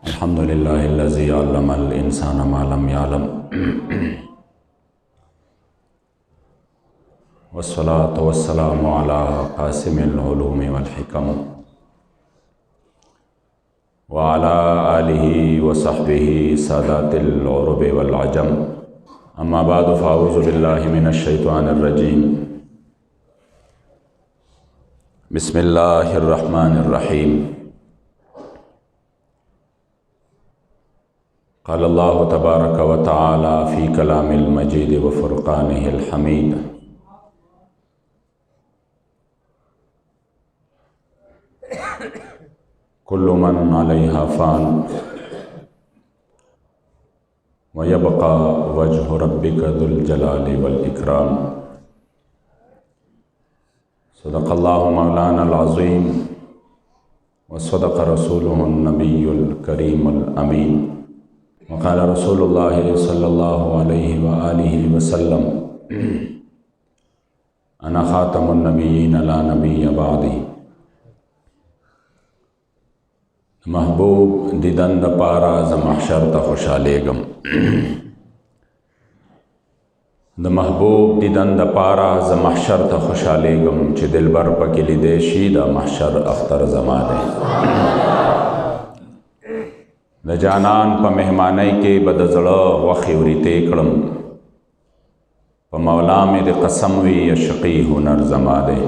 الحمد لله الذي علم الإنسان ما لم يعلم والصلاة والسلام على قاسم العلوم والحكم وعلى آله وصحبه سادات العرب والعجم أما بعد فأعوذ بالله من الشيطان الرجيم بسم الله الرحمن الرحيم قال الله تبارك وتعالى في كلام المجيد وفرقانه الحميد كل من عليها فان ويبقى وجه ربك ذو الجلال والإكرام صدق الله مولانا العظيم وصدق رسوله النبي الكريم الأمين وقال رسول الله صلى الله عليه وآله وسلم أنا خاتم النبيين لا نبي بعدي محبوب دیدن د پارا ز محشر ته خوشالېږم د محبوب دیدن د پارا ز محشر ته خوشالېږم چې دلبر پکې لیدی شي د محشر اختر زما دی د جانان په مهمانۍ کې به د زړه غوښې وریتې کړم په مولا مې د قسم وي عشقي هنر زما دی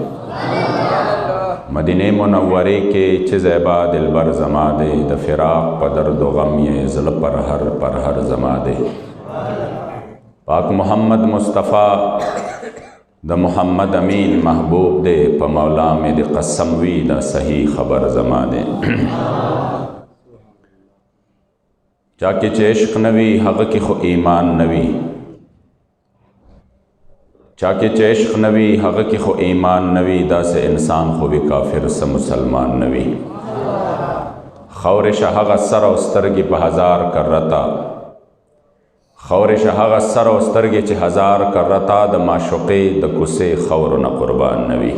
مدینه منورې کې چې زیبا دلبر زما دی د فراق په درد و غم یې زړه پر هر زما دی پاک محمد مصطفی د محمد امین محبوب دی په مولا مې د قسم وي دا صحیح خبر زما دی چا کې چې عشق نوي هغه کې خو ایمان نوي چا کې چې عشق نوي هغه کې خو ایمان نوي داسې انسان خو به کافر سه مسلمان نوي خورش هغه سر او سترګې په هزار کرتا خورش هغه سر او سترګې چې هزار کرتا د معشوقې د کوسې خور نه قربان نوي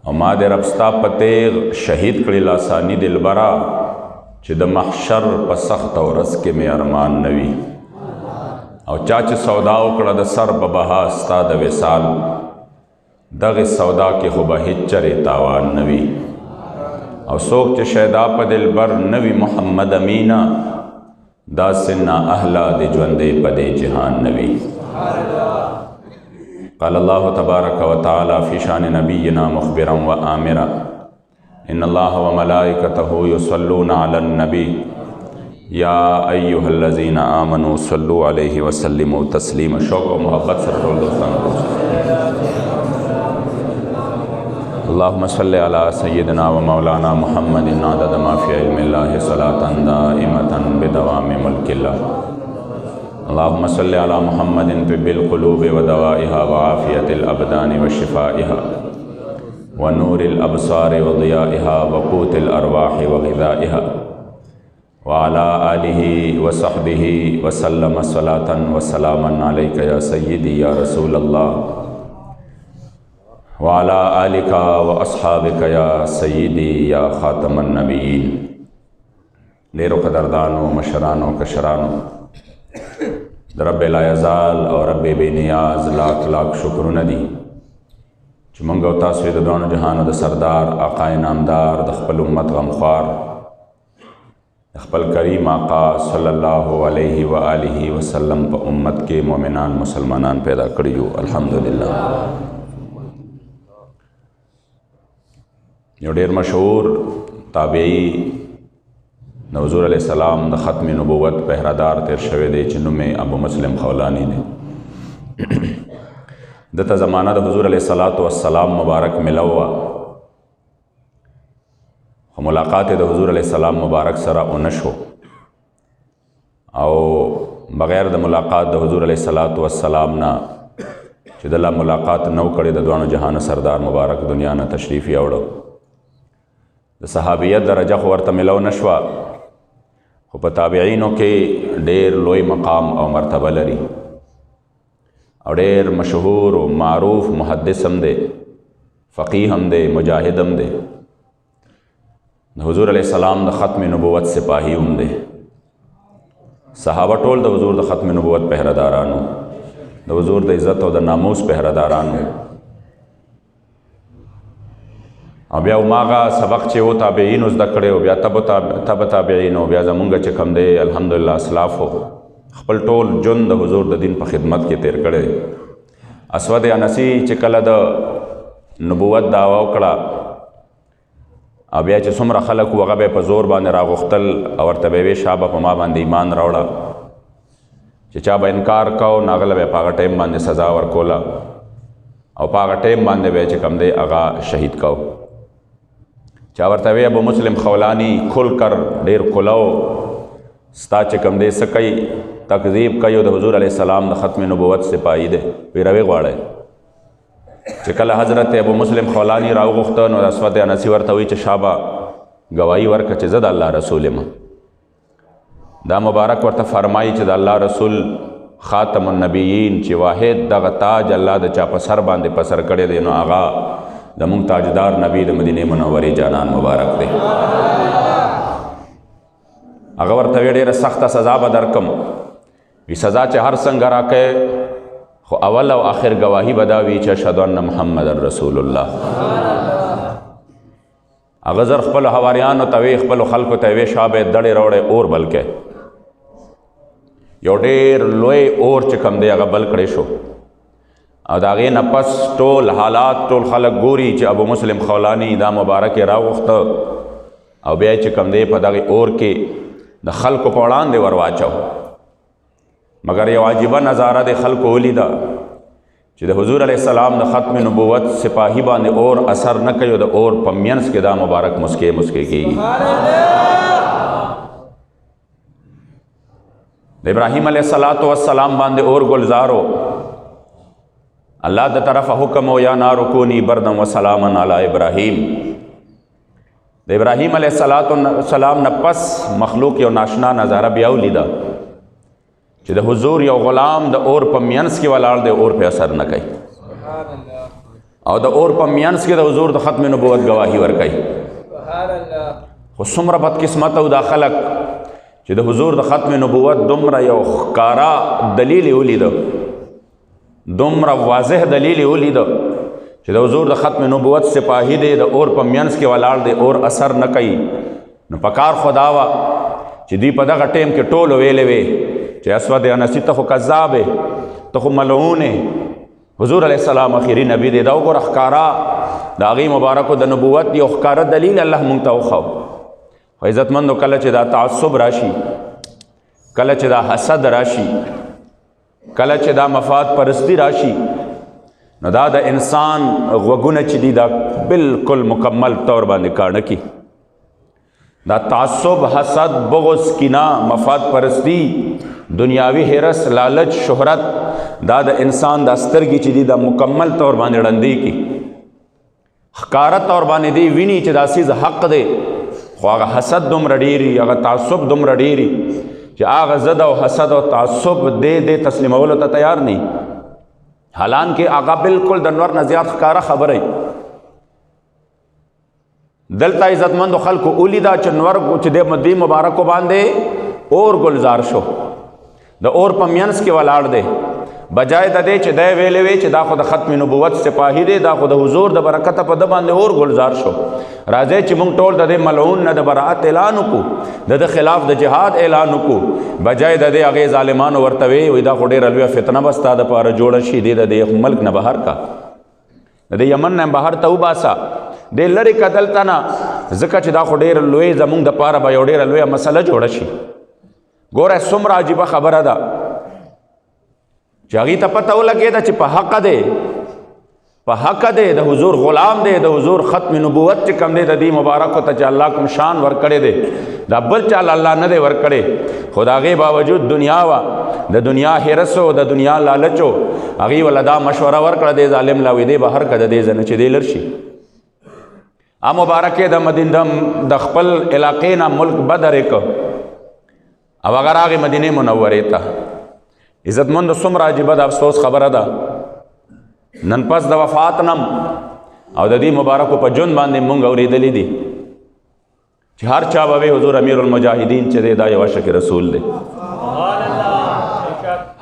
او ما دې رب ستا په تیغ شهید کړي لاسانی دلبرا چې د محشر په سخت ورځ کې مې ارمان نوي او چا چې سودا وکړه د سر په بها ستا د وصال دغه سودا کې خو به هیڅ چرې تاوان نوي او څوک چې شیدا په دلبر نوي محمد امینا داسې نااهله د ژوندې په دې جهان نوي قال الله تبارک وتعالى في شان نبينا مخبرا وآمرا ان الله وملائكته يصلون على النبي یا ایها الذین آمنوا صلوا علیہ وسلموا تسلیما شوق و محبت سے رول دوستان اللہم صلی علی سیدنا و مولانا محمد عدد ما فی علم اللہ صلاة دائمة بدوام ملک اللہ اللہم صلی علی محمد طب القلوب و دوائها و عافیت الابدان و شفائها و نور الابصار و ضیائها و قوت الارواح و غذائها وعلى آلہ وصحبہ وسلم صلاة وسلاما علیک یا سیدی یا رسول اللہ وعلى آلک واصحابک یا سیدی یا خاتم النبیین ډیرو قدردانو مشرانو کشرانو د رب لا یزال او رب بے نیاز لاکھ لاکھ شکرونه دي چې موږ او تاسو د دوه جهانو د سردار آقا نامدار د خپل امت غمخوار خپل کریم آقا صلی اللہ علیہ وآلہ وسلم په امت کې مومنان مسلمانان پیدا کړیو الحمدللہ یو ډیر مشهور تابعی د حضور علیہ السلام د ختم نبوت پهرادار تیر شوی دی چې نوم ابو مسلم خولانی دی دته زمانہ د حضور علیہ السلام مبارک ملوا ملاقات د حضور علیہ السلام مبارک سره اونشو او بغیر د ملاقات د حضور علیہ السلام نه چې د ملاقات نو کړي د دوه جهان سردار مبارک دنیا نه تشریف یوړو د صحابیت درجه خو ورته ملو نشوه خو په تابعینو کې ډیر لوی مقام او مرتبه لري او ډیر مشهور او معروف محدث هم دی فقیه هم دی مجاهد هم دی د حضور علیہ السلام د ختم نبوت سپاهی هم دی. صحابه ټول د حضور د ختم نبوت پهردارانو، د حضور د عزت او د ناموس پهردارانو. او بیا هماغه سبق چې و تابعینو زده کړی او بیا تبع تابعینو، بیا زمونږ چې کوم دی الحمدلله اسلافو خپل ټول ژوند د حضور د دین په خدمت کې تیر کړی. اسود انسی چې کله د نبوت دعوا وکړه او بیا چې څومره خلک وو هغه به په زور باندې راغوښتل او ورته به یې ویې شابه په ما باندې ایمان راوړه. چې چا به انکار کو نو هغه به په هغه ټایم باندې سزا ورکوله او په هغه ټایم باندې به چې کوم دی هغه شهید کو. چا ورته وی ابو مسلم خولانی کھل کر ډیر کولو ستا چې کوم دی څه کوي تکذیب کوي او د حضور علیہ السلام د ختم نبوت سپاهی دی پیروي غواړی. چې کله حضرت ابو مسلم خولانی راوغوښته نو اسود انسی ورته وی چې شابه گواهی ورکړه چې زه د الله رسول یم. دا مبارک ورته فرمایي چې د الله رسول خاتم النبیین چې واحد دغه تاج الله د چا په سر باندې په سر کړی دی نو هغه د مونږ تاجدار نبی د مدینې منورې جانان مبارک دی. هغه ورته وی ډېره سخته سزا به درکم. وی سزا چې هر څنګه راکړې خو اول او آخر گواهی به دا وي چې اشهد ان محمد رسول الله. هغه زر خپلو حواریانو ته وی خپلو خلکو ته وی شابه دړې روړې اور بل کې. یو ډېر لوی اور چې کوم دی هغه بل کړی شو او د هغې نه پس ټول حالات ټول خلک ګوري چې ابو مسلم خولانی دا مبارک یې راوغوښته او بیا چې کوم دی په دغې اور کې د خلکو په وړاندې ور واچو. مگر یو عجیبه نظاره د خلکو ولیده چې د حضور علیہ السلام د ختم نبوت سپاهی باندې اور اثر نه کوي او د اور په منځ کې دا مبارک مسکې مسکې کېږي. د ابراهیم علیہ السلام باندې اور گلزارو الله د طرفه حکم او یا نار کونی بردن و سلاما علی ابراهیم. د ابراهیم علیہ السلام نه پس مخلوق یو ناشنا نظاره بیا ولیده چې د حضور یو غلام د اور په مینس کې ولاړ دی اور په اثر نه کوي او د اور په مینس کې د حضور د ختم نبوت گواهی ورکوي. خو څومره بدقسمت او دا خلک چې د حضور د ختم نبوت دومره یو ښکارا دلیل یې ولیده، دومره واضح دلیل یې ولیده چې د حضور د ختم نبوت سپاهی دی د اور په مینس کې ولاړ دی اور اثر نه کوي. نو پکار خدا وا چې دوی په دغه ټیم کې ټول ویلې وې چې اسود انسی ته خو کذاب ته خو ملعون حضور علیہ السلام اخیری نبی دی. دا وګوره ښکارا د هغې مبارکو د نبوت یو ښکاره دلیل الله مونږ ته وښو. خو عزتمندو کله چې دا تعصب راشي، کله چې دا حسد راشي، کله چې دا مفاد پرستی راشي نو دا د انسان غوږونه چې دي دا بالکل مکمل طور باندې کاڼه کی. دا تعصب، حسد، بغض، کینه، مفاد پرستی، دنیاوی حرس، لالچ، شهرت دا د انسان دا سترګې چې دي دا مکمل طور باندې ړندې کی. ښکاره طور باندې دی ویني چې دا سیز حق دی خو هغه حسد دومره ډېري، هغه تعصب دومره ډېري چې هغه ضد او حسد او تعصب دې تسلیمولو ته تیار نه. حالانکه هغه بالکل د نور نه زیات ښکاره خبره دلته عزتمندو خلکو ولیده چې نور چې د دې مبارکو باندې اور گلزار شو، د اور په منځ کې ولاړ دی. بجای د دې چې دی ویلې وی چې دا خو د ختم نبوت سپاهی دی، دا خو د حضور د برکته په د باندې اور گلزار شو. راځئ چې موږ ټول د دې ملعون نه د براءت اعلان وکړو، د د خلاف د جهاد اعلان وکړو. بجای د دې هغې ظالمانو ورته وی دا خو ډېره لویه فتنه به ستا دپاره جوړه شي، دې د دې ملک نه بهر کا، د دې یمن نه بهر ته وباسه، دې لرې که دلته نه، ځکه چې دا خو ډېر لوی زموږ دپاره به یو ډېره لویه مسله جوړه شي. ګوره څومره عجیبه خبره ده چې هغې ته پته ولګېده چې په حق دی، په حق دی، د حضور غلام دی، د حضور ختم نبوت چې کوم دی د دې مبارکو ته چې الله کوم شان ورکړی دی دا بل چاله الله نه دی ورکړی. خو د هغې باوجود دنیا وه، د دنیا حرس و د دنیا لالچ و، هغې وله دا مشوره ورکړه دې ظالم له وی دی بهر که د دې ځای نه چې دی لر شي. مبارک د مدینه د خپل علاقې نه ملک بدرې که او هغه راغې مدینې منورې ته. عزتمند څومره عجیبه د افسوس خبره ده نن پس د وفات نم او د دې مبارکو په ژوند باندې مونږ اورېدلې دي چې هر چا به حضور امیر المجاهدین چې دی دا یو عاشق رسول دی،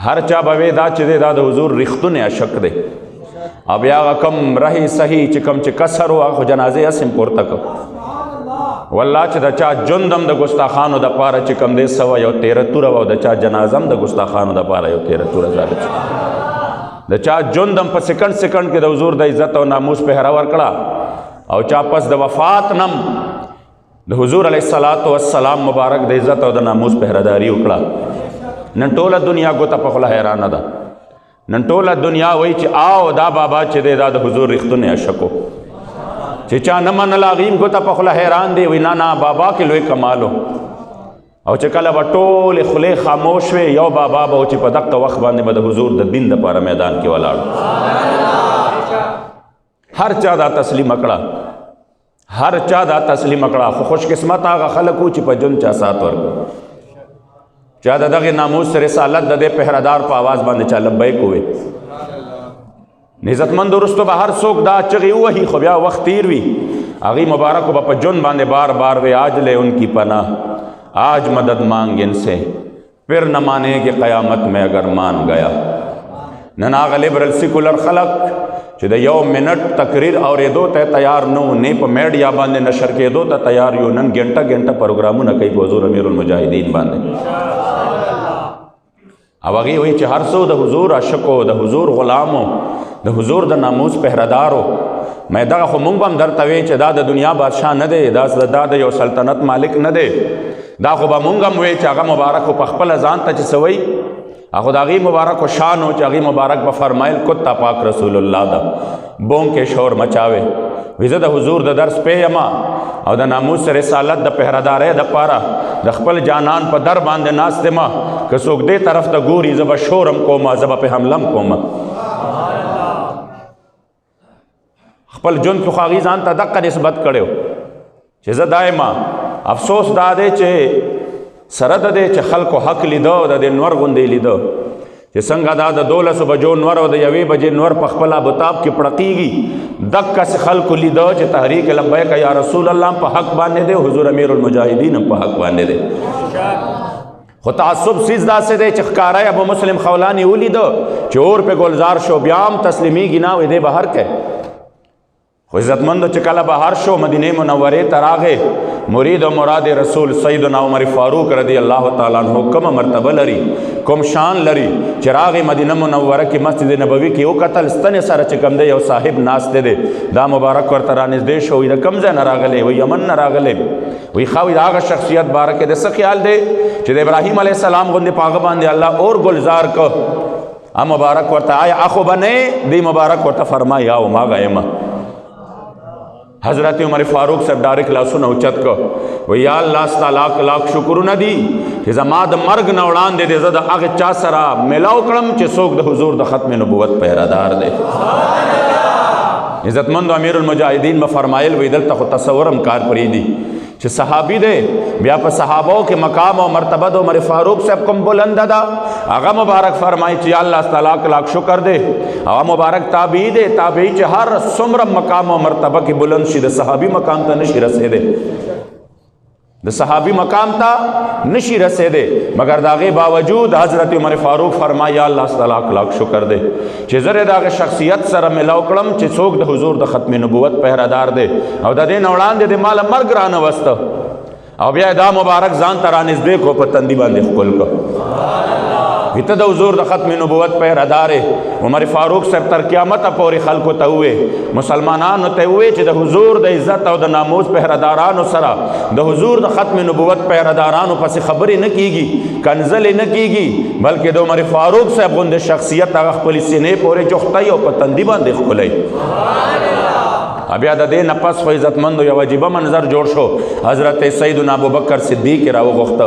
هر چا به دا چې دی دا د حضور رښتونی عاشق دی. او بیا هغه کم رهی صحیح چې کم چې کسر و هغه جنازې اسم پورته کړ. والله چې د چا جندم د ګستاخانو د پاره چې کم دی 113 توره و، د چا جنازم د ګستاخانو د پاره 13 توره ثابت شو. د چا جندم په سکند سکند کې د حضور د عزت او ناموس پهره ورکړه، او چا پس د وفات نم د حضور علیه السلام مبارک د عزت او د ناموس پهرداري وکړه. نن ټوله دنیا ګوته په خوله حیرانه ده، نن ټوله دنیا وایي چې آو دا بابا چې دی دا د حضور رښتونی عاشق و. چې چا نه منله هغه هم ګوته په خوله حیران دی، وایي نه نه بابا کې لوی کمال و. او چې کله به ټولې خولې خاموش وې، یو بابا به و چې په دغه وخت باندې به د حضور د دین دپاره میدان کې ولاړ. هر چا دا تسلیم کړه، هر چا دا تسلیم کړه، خو خوش قسمت هغه خلک و چې په ژوند چا سات ورکړ، چا د دغه ناموس رسالت د دې پهردار په آواز باندې چا لبیک ووی. عزتمند وروستو به هر څوک دا چغې ووهي، خو بیا وخت تیر وي، هغې مبارکو به په ژوند باندې بار بار وی آج لے ان کی پناہ، آج مدد مانگ ان سے، پھر نہ مانے کہ قیامت میں اگر مان گیا. نن هغه لیبرل سیکولر خلق چې د یو منټ تقریر اورېدو ته تیار نه و، نه په میډیا باندې نشر کېدو ته تیار یو، نن ګنټه ګنټه پروګرامونه کوي په حضور امیر المجاهدین باندې. او هغې وایي چې هر څو د حضور عاشقو، د حضور غلامو، د حضور د ناموس پهردارو، مې دغه خو مونږ به هم درته وایي چې دا د دنیا بادشاه نه دی، دا د یو سلطنت مالک نه دی، دا خو به مونږ هم وایي چې هغه مبارک په خپله ځان ته چې څه وایي هغه د هغې مبارک و شان و چې هغې مبارک به فرمایل کتا پاک رسول الله دا بون کې شور مچاوے. وی زه د حضور د درس پې یم او د ناموس رسالت د پهردارۍ دپاره د خپل جانان په در باندې ناست یم، که څوک دې طرف ته ګوري زه به شورم کوم، زه به پې حملم کوم. خپل ژوند کې خو هغې ځان ته دقه نسبت کړی چې زه دایما افسوس دا دی چې سره د دې چې خلکو حق لیده او د دې نور غوندې لیده چې څنګه دا د 12 بجو نور او د 1 بجې نور په خپل ابوتاب کې پړقېږي، دقسې خلکو لیده چې تحریک لبیک یا رسول الله په حق باندې دی، حضور امیر المجاهدین هم په حق باندې دی. خو تعصب سیز داسې دی چې ښکاره ابو مسلم خولاني ولیده چې اور پې ګلزار شو، بیا هم تسلیمیږي نه، وی دی بهر کوي. خو عزتمندو چې کله بهر شو مدینه منورې ته راغی، مرید و مراد رسول سیدنا عمر فاروق رضی اللہ تعالیٰ عنہ کوم مرتبه لري، کوم شان لري چې راغی مدینه منوره کې مسجد نبوي کې وکتل، ستنې سره چې کوم دی یو صاحب ناست دی، دا مبارک ورته رانږدې شو، وایي د کوم ځای نه راغلی؟ وایي یمن نه راغلی. وایي ښه، وایي د هغه شخصیت باره کې د څه خیال دی چې د ابراهیم علیه السلام غوندې په هغه باندې الله اور گلزار که مبارک ورته آیا اخو بنې دی مبارک ورته فرمایي او ماغه یم. حضرت عمر فاروق صاحب ډایرک لاسونه اوچت کو، وی یا الله ستا لاک لاک شکرونه دي چې زما د مرګ نه وړاندې دې زه د هغه چا سره میلاو کړم چې څوک د حضور د ختم نبوت پهرهدار دی. عزتمند امیر المجاهدین به فرمایل وی دلته خو تصورم کار پرېږدي چې صحابي دی، بیا په صحابو کې مقام او مرتبه د عمر فاروق صاحب کوم بلنده ده، هغه مبارک فرمایي چې الله ستا لاک لاک شکر دی. هغه مبارک تابعی دی، تابعی چې هر څومره مقام او مرتبه کې بلند شي د صحابي مقام ته نشي رسېدی، د صحابي مقام ته نشي رسېدی، مگر د هغې باوجود حضرت عمر فاروق فرمایي الله ستا لاک لاک شکر دی چې زه د هغه شخصیت سره میلاو کړم چې څوک د حضور د ختم نبوت پهرهدار دی، او د دې نه وړاندې د ماله مرګ رانه وسته، او بیا دا مبارک ځان ته رانږدې کو، په تندي باندې ښکل کو، ته د حضور د ختم نبوت پهرهدار. عمر فاروق صاحب تر قیامته پورې خلکو ته ووې، مسلمانانو ته ووې چې د حضور د عزت او د ناموس پهرهدارانو سره د حضور د ختم نبوت پهرهدارانو پسې خبرې نه کېږي، کنځلې نه کېږي، بلکې د عمر فاروق صاحب غوندې شخصیت هغه خپلې سینې پورې جوختوي او په تندي باندې ښکلوي. بیا د دې نه پس خو عزتمندو یو عجیبه منظر جوړ شو، حضرت سیدنا ابوبکر صدیق یې راوغوښته،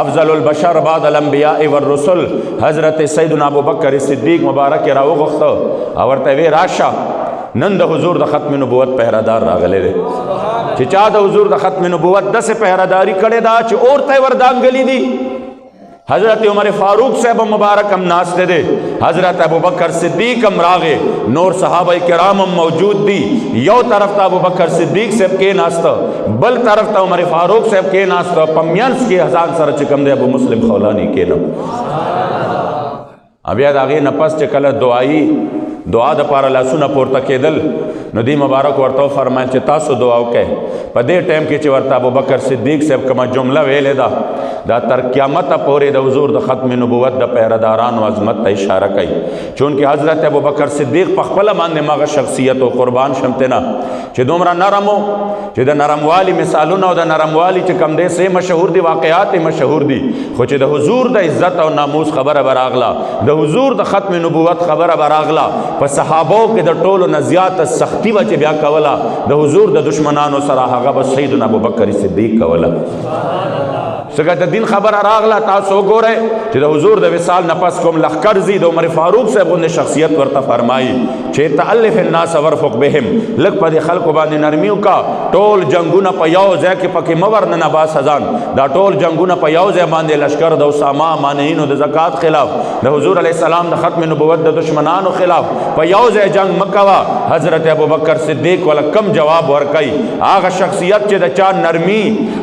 افضل البشر بعد الانبیاء والرسل، حضرت سیدنا ابوبکر صدیق مبارک یې راوغوښته او ورته وی راشه نن د حضور د ختم نبوت پهرهدار راغلی دی، چې چا د حضور د ختم نبوت داسې پهرهداري کړې ده چې اور ته یې وردانګلي دي، حضرت عمر فاروق صاحب مبارک ہم ناستے دے، حضرت ابوبکر صدیق ہم راغے، نور صحابہ کرام ہم موجود دی، یو طرف تا ابوبکر صدیق صاحب کے ناستا، بل طرف تا عمر فاروق صاحب کے ناستا، پمینس کے حسان سر چکم دے ابو مسلم خولانی کے نم. اب یاد آگے نپس چکل دعا دا پارا لاسونا پورتا کے دل نو دی مبارک ورطاو فرمائن چه تاسو دعاو که پا دے ٹیم کی چه ورطا ابو بکر صدیق صاحب کما جملہ ویلے دا تر قیامت پورے دا حضور دا ختم نبوت دا پیرداران و عظمت تا اشارہ کئی، چونکہ حضرت ابو بکر صدیق پخپلا ماندے ماغا شخصیت و قربان شمتنا چه دومرا نرمو چه دا نرموالی مثالونا و دا نرموالی چه کم دے سے مشہور دی، واقعات مشہور دی، خو چه دا حضور دا عزت و ناموس خبر براغلا، دا حضور دا ختم نبوت خبر براغلا، پا صحابوں کے دا ٹول و نزیات سختی وچے بیا کولا، دا حضور دا دشمنانو سراحا غب سیدنا ابو بکر صدیق کولا. سکا دا دین خبر راغلا تاسو گو رہے چی دا حضور دا وصال نپس کم لخکر زی دا عمر فاروق صاحب انہیں شخصیت ورطا فرمائی چی تألف الناس ورفق بهم لگ پا دی خلق باندے نرمیوں کا ٹول جنگونا پا یوزے کی پاکی مورن نباس ہزان دا ٹول جنگونا پا یوزے باندے لشکر دا اسامہ مانہین و دا زکاة خلاف دا حضور علیہ السلام دا ختم نبوت دا دشمنان خلاف پا یوزے جنگ مکوا. حضرت ابو بکر صدیق والا کم جواب ورکائی آغا شخصیت چی دا چان نرمی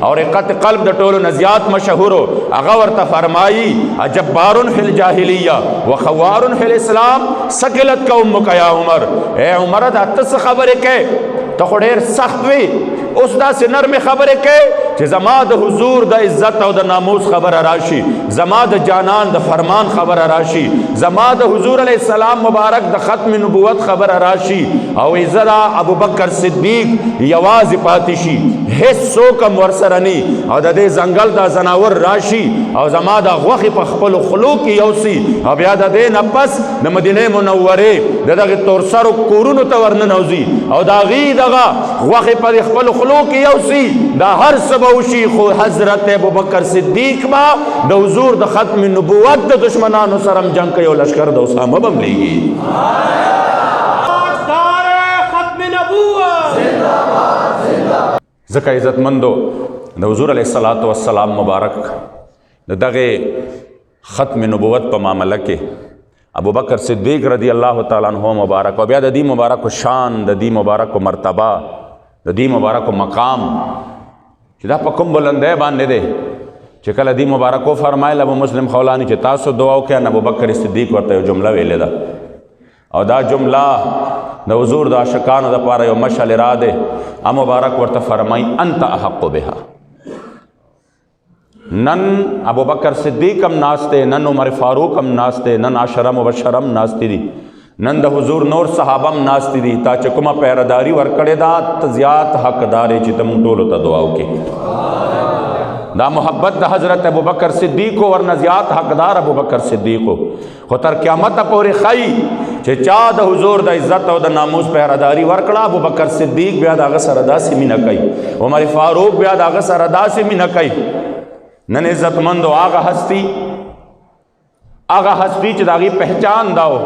اور اقت قلب دا ٹول نزیات مشہورو اغورت فرمائی جبارن فی الجاہلیہ و خوارن فی الاسلام سکلت کا امک یا عمر. اے عمر دا تس خبر کے تو خودیر سخت وی اس دا سے نرم خبر کے چی زما دا حضور دا عزت و دا ناموس خبر راشی، زما دا جانان دا فرمان خبر راشی، زما دا حضور علیہ السلام مبارک دا ختم نبوت خبر راشی او ازدہ ابو بکر صدیق یواز پاتشی حصو کم ورسرنی او دا دے زنگل دا زناور راشی او زما دا غوخی پا خپل خلوق کی یوسی او بیا دا دے نپس دا مدینہ منورے دا دا غی تورسر و کورونو تورن نوزی او دا غی دا غوخی پا دی خپل خلوق کی یوسی دا ہر سبوشی خود حضرت ابو بکر صدیق با دا حضور دا ختم نبوت دا دشمنانو سرم جنگ کیو لشکر دا اسامہ بم لیگی. زکا عزت مندو دا حضور علیہ السلام مبارک دا دغه ختم نبوت پا معاملہ کے ابو بکر صدیق رضی اللہ تعالیٰ عنہ مبارک و بیا دا دی مبارک و شان دا دی مبارک و مرتبہ دا دی مبارک و مقام چی دا پا کم بلندے باندے دے چی کل دی مبارک و فرمائل ابو مسلم خولانی چی تاسو دعاو کیا ابو بکر صدیق ورطا یو جملہ ویلے دا او دا جملہ دا حضور دا شکانو دا پارا یو مشعل را دے ام مبارک ورطا فرمائی انت احق بها. نن ابو بکر صدیق ہم ناستے، نن عمر فاروق ہم ناستے، نن عشرہ مبشرم ناستی دی، نن دا حضور نور صحابم ناستی دی تا چکمہ پیرداری ورکڑے دا تزیات حق دارے چی تم ٹولو تا دعاو کی دا محبت دا حضرت ابو بکر صدیقو ورنہ زیاد حقدار ابو بکر صدیقو خطر قیامت پوری خی چے چاہ دا حضور دا عزت و دا ناموس پہرداری ورکڑا ابو بکر صدیق بیاد آغا سردا سی می نکئی، عمر فاروق بیاد آغا سردا سی می نکئی. نن عزت مندو آغا ہستی چے داغی پہچان داو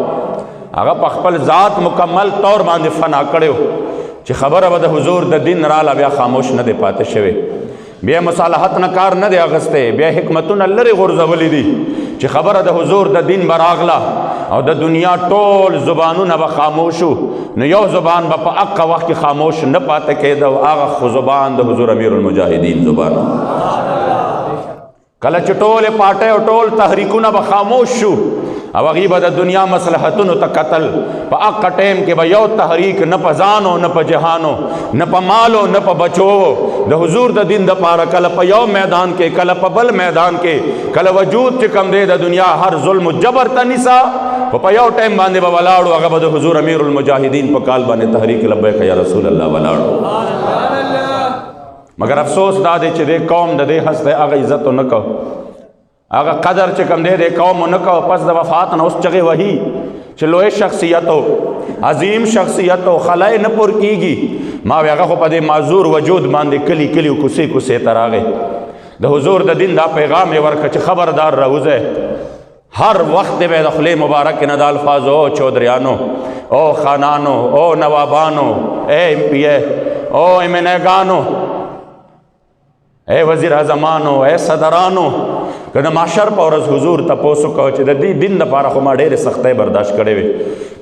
آغا پخپل ذات مکمل طور باندے فنا کڑے ہو چے خبر اب دا حضور دا دن رالا بیا خاموش نہ دے پاتے شوے، بیا مصالحت نکار نہ دے اغستے، بیا حکمتون اللہ ری غرزولی دی چی خبر دا حضور دا دین براغلا او دا دنیا ٹول زبانو نبا خاموشو نو یو زبان با پا اقا وقت کی خاموش نہ پاتے کہ دا آغا زبان دا حضور امیر المجاہدین زبان کل چی ٹول پاٹے و ٹول تحریکو نبا خاموش شو او غیبہ دا دنیا مصلحتونو تا قتل پا اقا ٹیم کے با یو تحریک نہ پا زانو نہ پا جہانو نہ پا مالو نہ پا بچو دا حضور دا دین دا پارا کل پا یو میدان کے کل پا بل میدان کے کل وجود چکم دے دا دنیا ہر ظلم و جبر تا نسا پا یو ٹیم باندے با ولاڑو اگا با دا حضور امیر المجاہدین پا کال باندے تحریک لبیک یا رسول اللہ ولاڑو. مگر افسوس دا دے چھ دے قوم دا دے حس دے آگا عزت و نکو آگا قدر چکم دے دے قوم و نکو پس دا وفات نا اس چگے وہی چلوے شخصیتو عظیم شخصیتو خلائے نپور کی گی ماوی آگا خو پا دے معذور وجود باندے کلی کلی و کسی کسی تر آگے دا حضور دا دن دا پیغام ورکا چھ خبردار روزے ہر وقت بے دخلے مبارک ندہ الفاظ او چودریانو او خانانو او نوابانو اے امپی او امینگانو اے وزیر اعظمانو اے صدرانو که د محشر په ورځ حضور تپوس وکړو چې د دې دین دپاره خو ما ډېرې سختۍ برداشت کړې وې،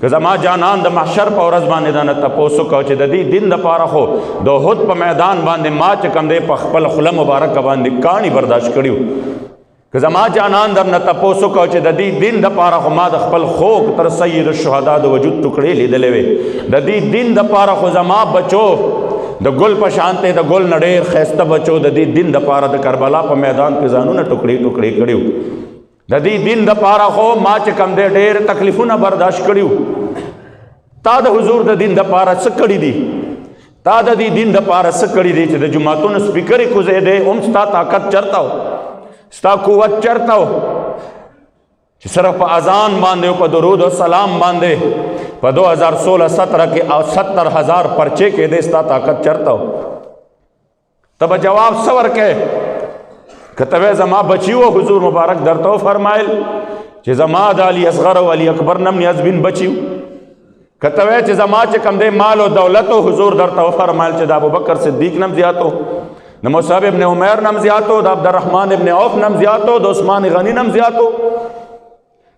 که زما جانان د محشر په ورځ باندې دا نه تپوس وکړو چې د دې دین دپاره خو د احد په میدان باندې ما چې کوم دی په خپل خوله مبارکه باندې کاڼي برداشت کړي وو، که زما جانان در نه تپوس وکړو چې د دې دین دپاره خو ما د خپل خوږ تر سید الشهدا د وجود ټکړې لیدلې وې، د دې دین دپاره خو زما بچو د ګل په شانته د ګل نه ډېر ښایسته بچو د دې دین دپاره د کربلا په میدان کې ځانونه ټوکړې ټوکړې کړي وو، د دې دین دپاره خو ما چې کوم دی ډېر تکلیفونه برداشت کړي وو. تا د حضور د دین دپاره څه کړي دي؟ تا د دې دین دپاره څه کړي دي چې د جوماتونو سپیکر یې کوزېدی هم ستا طاقت چرته و، ستا قوت چرته و چې صرف په اذان باندې او په درود و سلام باندې په 2016-17 کې او 70,000 پرچے کې دې ستا طاقت چرته و؟ ته به جواب څه ورکې که ته زما بچي و حضور مبارک درته وفرمایل چې زما د علي اصغر او علي اکبر نم نیازبین بچي و، که ته چې زما چې کوم دی مال او دولت و حضور درته وفرمایل چې د ابوبکر صدیق نم زیات و، د مصعب ابن عمیر نم زیات و، د عبدالرحمن ابن عوف نم زیات و، د عثمان غنی نم زیات و،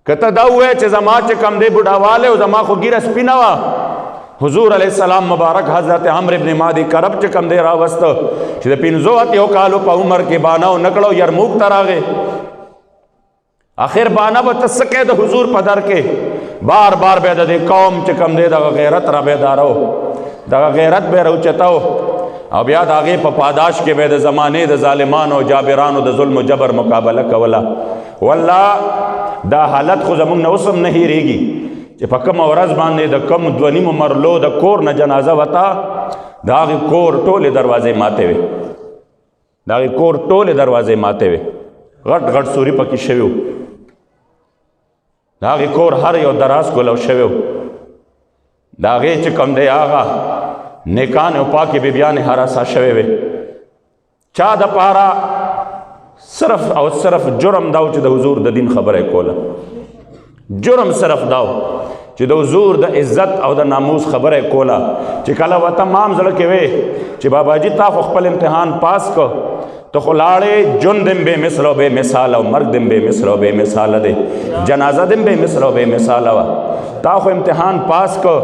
که ته دا ووایې چې زما چې کوم دی بوډاوالی او زما خو ږیره سپینه وه، حضور علیہ السلام مبارک حضرت عمرو ابن مادی کرب چې کوم دی راوسته چې د 15 کالو په عمر کې بانه او نکړو یرموک ته راغی، آخر بانه به ته څه کوې د حضور په در کې؟ بار بار به د دې قوم چې کوم دی دغه غیرت را بیدارو، دغه غیرت به راوچتو، او بیا د هغې په پاداش کې به د زمانې د ظالمانو او جابرانو د ظلم و جبر مقابله کوله. والله دا حالت خو زمونږ نه اوس هم نه هېرېږي چې په کومه ورځ باندې د کوم 2.5 مرلو د کور نه جنازه وته، د هغې کور ټولې دروازې ماتې وې، د هغې کور ټولې دروازې ماتې وې، غټ غټ سوري پکې شوي وو، د هغې کور هر یو دراز کولو شوی وو، د هغې چې کوم دی هغه نیکان او پاکې بیبیانې هراسا شوې وې. چا دپاره؟ صرف او صرف جرم داو چې د حضور د دین خبره کوله، جرم صرف داو چې د حضور د عزت او د ناموس خبره کوله، چې کله وته مام زړه کې وې چې باباجي تا خو خپل امتحان پاس کو، ته خو لاړې جون دم بے مثل و بے مثال او مرګ دم بے مثل و بے مثال دی، جنازه دم بے مثل و بے مثال وه، تا خو امتحان پاس کو،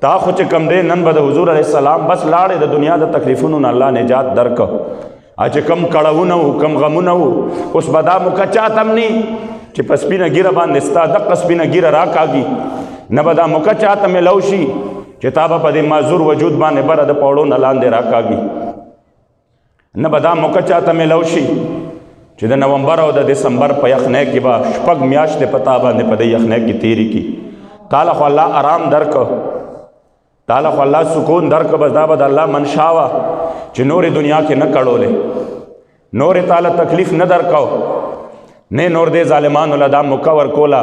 تا خو چې کم دی نن به د حضور علیہ السلام بس لاړې د دنیا د تکلیفونو نه الله نجات درکو، چې کم کړهونه وو کم غمونه وو اوس به دا موقع چاته هم نی چې په سپینه ږیره باندې ستا دقه سپینه ږیره راکاږي، نه به دا موقع چاته میلو شي چې تا به په دې معذور وجود باندې بره د پوړو نه لاندې راکاږي، نه به دا موقع چاته میلو شي چې د نومبر او د دسمبر په یخنۍ کې به 6 میاشتې په تا باندې په دې یخنۍ کې تېرې کړي. تعالی خو الله آرام درکو، تعالی خو الله سکون درکو، بس دا به د الله منشا وه چې نورې دنیا کې نه کړولې، نورې تعالی تکلیف نه درکو، نه نور دې ظالمانو له دا موقع ورکوله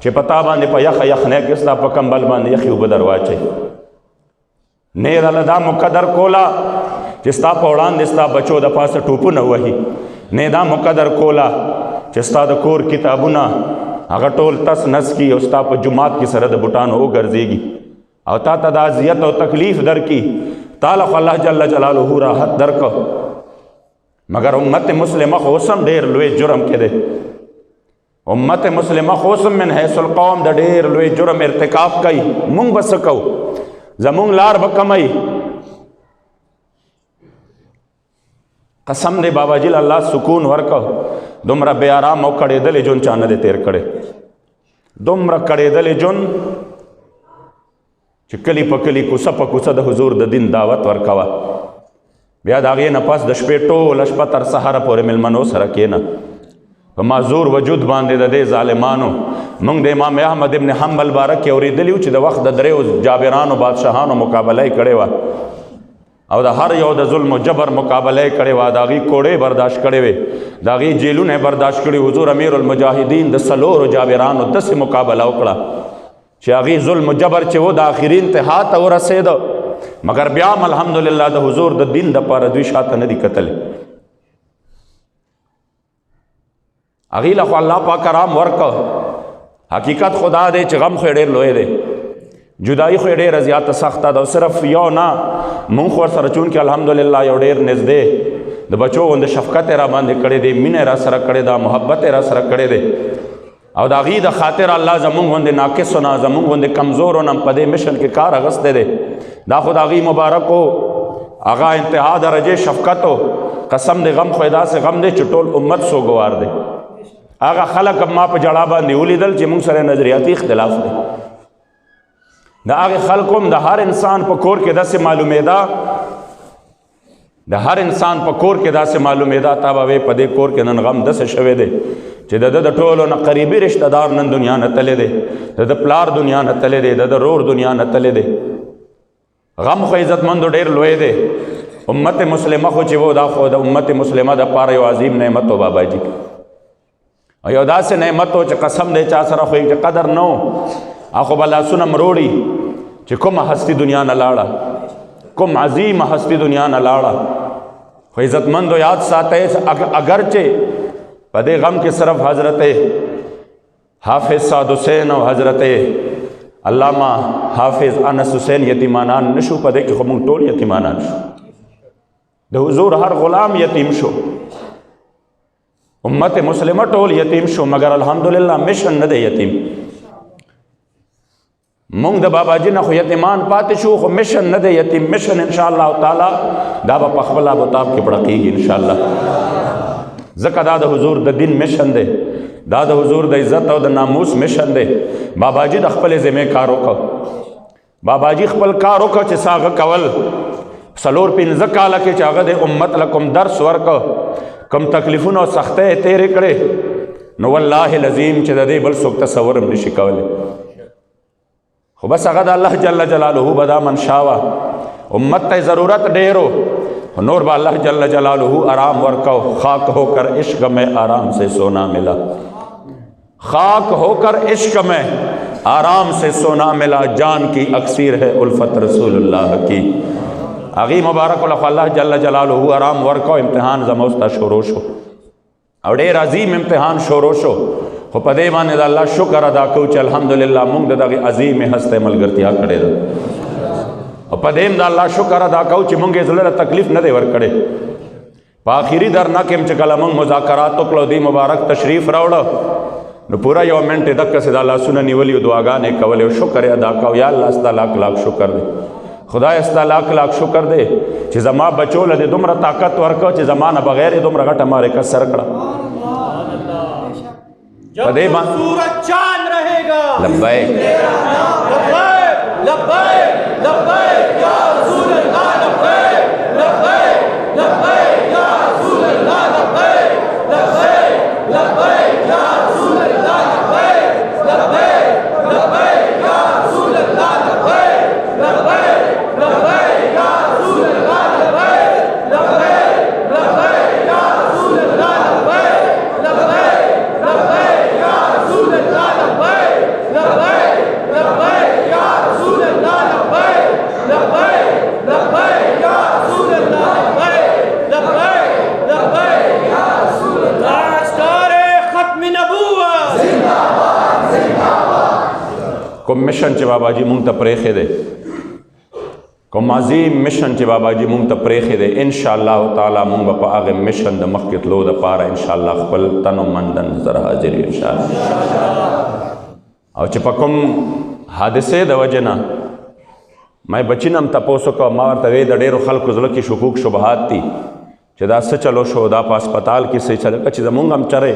چې په تا باندې په یخه یخنۍ کې ستا په کمبل باندې یخې اوبه در واچوي، نه یې راله دا موقع درکوله چې ستا په وړاندې ستا بچو د پاسه ټوپونه وهي، نه دا موقع درکوله چې ستا د کور کتابونه هغه ټول تس نس کي او ستا په جماعت کې سره د بوټانو وګرځېږي او تا ته د اذیت او تکلیف درکي. تعالی خو الله جل جلاله راحت درکو، مگر امت مسلمه خو اوس هم ډېر لوی جرم کې دی، امت مسلمه خو اوس هم من حیث القوم د ډېر لوی جرم ارتکاب کوي. مونږ به څه کوو؟ زمونږ لار به کمی. قسم دې باباجي الله سکون ورکو، دومره بے آرام او کړېدلې جون چا نه دی تېر کړی، دومره کړېدلې جون چې کلی په کلی کوڅه په کوڅه د حضور د دین دعوت ورکوه، بیا د هغې نه پس د شپې ټوله شپه تر سهاره پورې مېلمنو سره کښېنه، په معذور وجود باندې د دې ظالمانو موږ د امام احمد ابن حنبل باره کې اورېدلي وو چې د وخت د دریو جابرانو بادشاهانو مقابله یې کړې وه او د هر یو د ظلم و جبر مقابله یې کړې وه، د هغې کوړې برداشت کړې وې، د هغې جیلونه یې برداشت کړي. حضور امیر المجاهدین د 4 جابرانو داسې مقابله وکړه چې هغې ظلم و جبر چې و د آخري انتها ته ورسېده، مگر بیا هم الحمدلله د حضور د دین دپاره دوی شاته نه دي کتلی. هغې له خو الله پاک آرام ورکو. حقیقت خدا دی چې غم خو یې ډېر لوی دی، جدائی خو ډېره زیاته سخته ده، او صرف یو نه مونږ خو ورسره چونکې الحمدلله یو ډېر نږدې د بچو غوندې شفقت را باندې کړی دی، مینه را سره کړی ده، محبت را سره کړی دی، او د هغې د خاطر الله زمونږ غوندې ناقصو نه، زمونږ غوندې کمزورو نه په دې مشن کې کار اخیستی دی. دا خو د هغې مبارکو هغه انتها درجې شفقتو قسم د غم خو یې داسې غم دی چې ټول امت سوګوار دی. هغه خلک ما په جړا باندې ولیدل چې موږ سره نظریاتي اختلاف دی. د هغې خلکو هم د هر انسان په کور کې داسې معلومېده، د هر انسان په کور کې داسې معلومېده تا به وې په دې کور کې نن غم داسې شوی دی چې د ده د ټولو نه قریبي رشته دار نن دنیا نه تللی دی، د ده پلار دنیا نه تللی دی، د ده رور دنیا نه تللی دی. غم خو عزتمندو ډېر لوی دی. امت مسلمه خو چې و دا خو د امت مسلمه دپاره یو عظیم نعمت و باباجي، او یو داسې نعمت و چې قسم دی چا سره خو چې قدر نه و خو به لاسونه مروړي چې کومه هستي دنیا نه لاړه، کوم عظیم هستی دنیا نه لاړه. خو عزتمندو یاد ساتئ اگرچہ په دې غم کې صرف حضرت حافظ صاحب حسین او حضرت علامہ حافظ انس حسین یتیمانان نشو، په دې کې خو موږ ټول یتیمانان شو، د حضور هر غلام یتیم شو، امت مسلمه ټول یتیم شو، مگر الحمدلله مشن نه دی یتیم. مونږ د باباجي نه خو یتیمان پاتې شو، خو مشن نه دی یتیم. مشن انشاءالله تعالی دا به په خپل آبتاب کې پړقېږي انشاءالله، ځکه دا د حضور د دین مشن دی، دا د حضور د عزت او د ناموس مشن دی. باباجي د خپل ذمې کار وکړ، باباجي خپل کار وکړ چې هغه کول 4-5 کاله کې چې هغه د امت له کوم درس ورکړ، کوم تکلیفونه او سختۍ یې تېرې کړې، نو والله العظیم چې د دې بل څوک تصور هم نشي کولی. خو بس هغه د الله جل جلاله به دا منشا وه، امت ته ضرورت ډېرو، نور به الله جل جلاله آرام ورکو. خاک ہو کر عشق میں آرام سے سونا ملا، خاک ہو کر عشق میں آرام سے سونا ملا، جان کی اکثیر ہے الفت رسول اللہ کی. هغې مبارک له الله جل جلاله آرام ورکو. امتحان زموږ ته شروع شو او ډېر عظیم امتحان شروع شو، خو په دې باندې د الله شکر ادا کوو چې الحمدلله موږ د دغې عظیم هستۍ ملګرتیا کړې ده، او په دې هم د الله شکر ادا کوو چې موږ یې زړه له تکلیف نه دی ورکړی. په آخري درنه کې هم چې کله موږ مذاکرات وکړو، دې مبارک تشریف راوړه، نو پوره 1 منټ یې دقسې د لاسونه نیولي او دعاګانې کولې او شکر یې ادا کوو. یا الله ستا لاک لاک شکر دی، خدای ستا لاک لاک شکر دی چې زما بچو له دې دومره طاقت ورکړه چې زما نه بغیر یې دومره غټه معرکه سر کړه. جب سورج چاند رہے گا لبیک لبیک لبیک لبیک یا رسول اللہ، لبیک لبیک لبیک یا رسول اللہ، لبیک لبیک لبیک یا رسول اللہ، لبیک لبیک لبیک یا رسول اللہ، لبیک لبیک لبیک یا رسول اللہ، لبیک لبیک لبیک یا رسول اللہ، لبیک لبیک لبیک یا رسول اللہ، لبیک لبیک لبیک یا رسول اللہ، لبیک لبیک لبیک یا رسول اللہ، لبیک لبیک لبیک یا رسول اللہ. تاجدار ختم نبوت زندہ باد زندہ باد. کوم مشن چې باباجي مونږ ته پرېښی دی، کوم عظیم مشن چې باباجي مونږ ته پرېښی دی، انشاءالله تعالی مونږ به په هغې مشن د مخکې تلو دپاره انشاءالله خپل تن و من دن سره حاضر یو انشاءالله. او چې په کوم حادثې د وجې نه ما بچي نه هم تپوس وکړه، ما ورته ویې د ډېرو خلکو زړه کې شکوک شبهات دي چې دا څه چلو شو، دا په هسپتال کې څه چلو، چې زمونږ هم چرې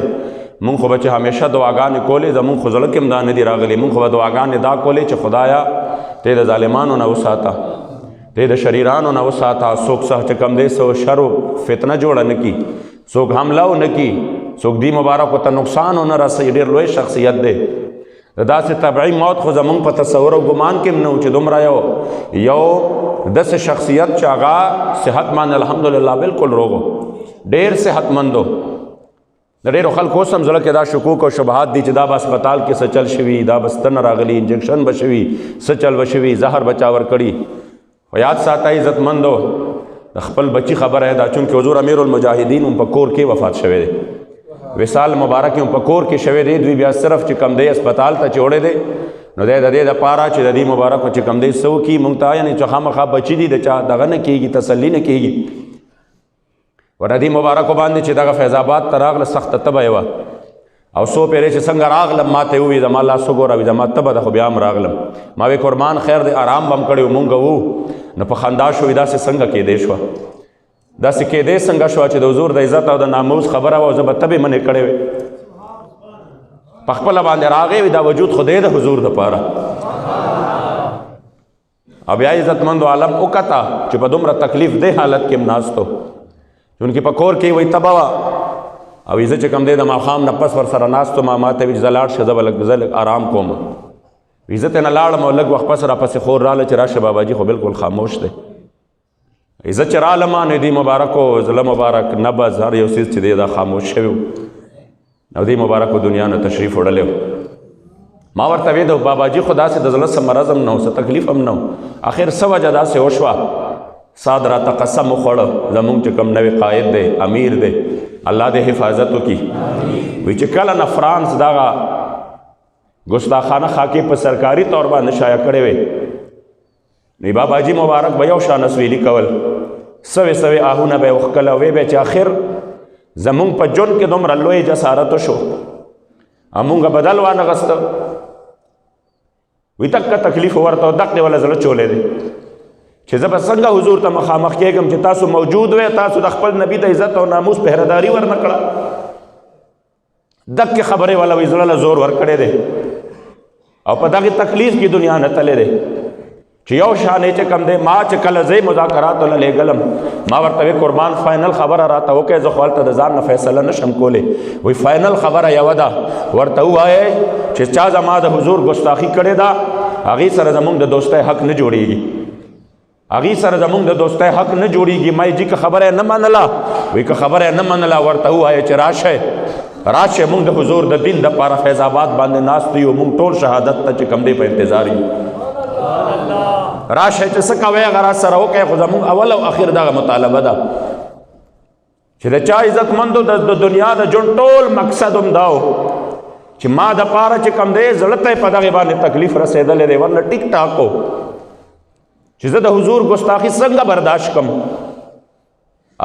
مونږ خو به چې همیشه دعاګانې کولې، زمونږ خو زړه کې هم دا نه دي راغلي، مونږ خو به دعاګانې دا کولې چې خدایا ته د ظالمانو نه وساته، ته د شریرانو نه وساته، څوک څه چې کم دی څه شر و فتنه جوړه نه کي، څوک حمله ونه کي، څوک دې مبارکو ته نقصان ونه رسوي. ډېر لوی شخصیت دی، د داسې طبعي موت خو زمونږ په تصور او ګمان کې هم نه و چې دومره یو داسې شخصیت چې هغه صحتمند الحمدلله بالکل روغ و، ډېر صحتمند و. د ډېرو خلکو اوس هم زړه کې دا شکوک او شبهات دي چې دا به هسپتال کې څه چل شوي، دا به ستنه راغلي، انجکشن به شوي، څه چل به شوي، زهر به چا ورکړي. خو یاد ساته عزتمندو د خپل بچي خبره ده، چونکې حضور امیر المجاهدین هم په کور کې وفات شوی دی، وصال مبارک هم په کور کې شوی دی. دوی بیا صرف چې کم دی هسپتال ته چې وړی دی، نو دی د دې دپاره چې د دې مبارکو چې کم دی څه وکړي، مونږ ته یعنې چې خامخا بچي دي د چا دغه نه کېږي، تسلي نه کېږي. ورته مبارکو باندې چې دغه فیض آباد ته راغله سخته تبه یې وه او څو پیرې چې څنګه راغلم ما ته ووایي زما لاس وګوره وي زما تبه ده خو بیا هم راغلم ما وی قربان خیر دی آرام به هم کړی مونږ وو نو په خندا شوې داسې څنګه کېدی شوه داسې کېدی څنګه شوه چې د حضور د عزت او د ناموس خبره وه او زه به تبې منې کړې وې په خپله باندې راغی وي دا وجود خدای د حضور دپاره او بیا عزتمندو عالم وکته چې په دومره تکلیف دی حالت کې هم ناست و چونکې په کور کې وایي تبه وه او زه چې کوم دی د ماښام نه پس ورسره ناست وم ما ته وي چې زه لاړ شه زه به لږ آرام کوم وي زه ترېنه لاړم او لږ وخت پس راپسې خور راله چې راشه باباجي خو بالکل خاموش دی زه چې رالم نو دې مبارکو زړه مبارک نبض هر یو څیز چې دی دا خاموش شوی و او دې مبارکو دنیا نه تشریف وړلی و ما ورته وی د باباجي خو داسې د زړه څه مرض هم نه و څه تکلیف هم نه و اخر څه وجه داسې وشوه ساد راته قسم وخوړه زمونږ چې کوم نوی قائد دی امیر دی الله دې حفاظت وکړي وی چې کله نه فرانس دغه ګستاخانه خاکې په سرکاري طور باندې شایع کړې وې نو باباجي مبارک به یو شان اسویلي کول سوې سوې آهونه به یې وښکله وی به چې آخر زمونږ په ژوند کې دومره لوی جسارت وشو مونږ بدل وانغسته وی دقه تکلیف ورته دقې ولا زړه چولی دی چې زه به څنګه حضور ته مخامخ کېږم چې تاسو موجود وئ تاسو د خپل نبي د عزت او ناموس پهرداري ورنه کړه دقې خبرې والا وی زړه له زور ورکړی دی او په دغې تکلیف کې دنیا نه تللی دی چې یو شانې چې کم دی ما چې کله زه مذاکراتو له لېږلم ما ورته وی قربان فاینل خبره راته وکړئ زه خو هلته د ځان نه فیصله نشم کولی وی فاینل خبره یوه ده ورته ووایئ چې چا زما د حضور ګستاخي کړې ده هغې سره زمونږ د دوستۍ حق نه جوړېږي هغې سره زمونږ د دوستۍ حق نه جوړېږي ما یې جي که خبره یې نه منله وی که خبره یې نه منله ورته ووایئ چې راشئ راشئ مونږ د حضور د دین دپاره فیض آباد باندې ناست یو مونږ ټول شهادت ته چې کوم دی په انتظار یو راشه چې څه کوئ هغه راسره وکړئ خو زمونږ اول او اخر دغه مطالبه ده چې د چا عزتمندو د دنیا د ژوند ټول مقصد هم دا و چې ما دپاره چې کوم دی زړه ته یې په دغې باندې تکلیف رسېدلی دی ورنه ټیک ټاک و چې زه د حضور ګستاخي څنګه برداشت کړم